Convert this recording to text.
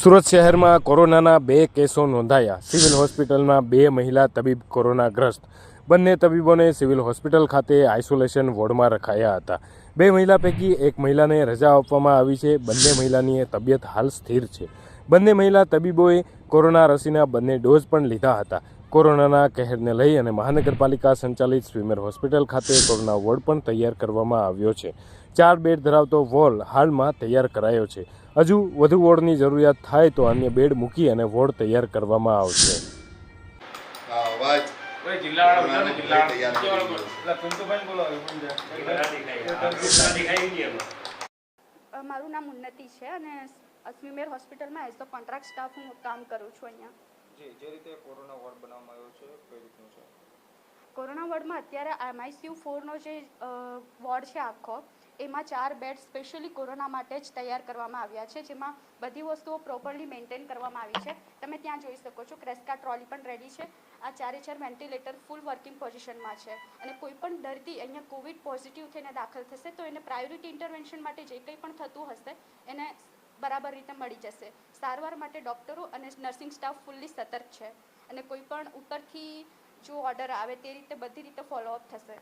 સુરત શહેરમાં કોરોનાના 2 કેસો નોંધાયા। સિવિલ હોસ્પિટલમાં 2 મહિલા તબીબ કોરોનાગ્રસ્ત। બંને તબીબોને સિવિલ હોસ્પિટલ ખાતે આઇસોલેશન વોર્ડમાં રખાયા હતા। 2 મહિલા પૈકી એક મહિલાને રજા આપવામાં આવી છે। બંને મહિલાની તબિયત હાલ સ્થિર છે। બંને મહિલા તબીબોએ કોરોના રસીના બંને ડોઝ પણ લીધા હતા। કોરોનાના કહેરને લઈ અને મહાનગરપાલિકા સંચાલિત સ્વીમેર હોસ્પિટલ ખાતે કોરોના વોર્ડ પણ તૈયાર કરવામાં આવ્યો છે। 4 બેડ ધરાવતો વોર્ડ હાલમાં તૈયાર કરાયો છે। હજુ વધુ વોર્ડની જરૂરિયાત થાય તો અન્ય બેડ મૂકી અને વોર્ડ તૈયાર કરવામાં આવશે। મારું નામ ઉન્નતિ છે અને સ્વીમેર હોસ્પિટલમાં એઝ ધ કોન્ટ્રાક્ટ સ્ટાફ હું કામ કરું છું। અહીંયા જે રીતે કોરોના વોર્ડ બનાવવામાં આવ્યો છે કઈ રીતનું છે? કોરોના વોર્ડમાં અત્યારે MICU 4નો જે વોર્ડ છે આખો, એમાં 4 બેડ સ્પેશિયલી કોરોના માટે જ તૈયાર કરવામાં આવ્યા છે, જેમાં બધી વસ્તુઓ પ્રોપરલી મેન્ટેન કરવામાં આવી છે। તમે ત્યાં જોઈ શકો છો, ક્રેસ્કા ટ્રોલી પણ રેડી છે। આ 4 વેન્ટિલેટર ફૂલ વર્કિંગ પોઝિશનમાં છે અને કોઈ પણ દર્દી અહીંયા કોવિડ પોઝિટિવ થઈને દાખલ થશે તો એને પ્રાયોરિટી ઇન્ટરવેન્શન માટે જે કંઈ પણ થતું હશે એને બરાબર રીતે મળી જશે। સારવાર માટે ડૉક્ટરો અને નર્સિંગ સ્ટાફ ફૂલ્લી સતર્ક છે અને કોઈ પણ ઉપરથી જો ઓર્ડર આવે તે રીતે બધી રીતે ફોલોઅપ થશે।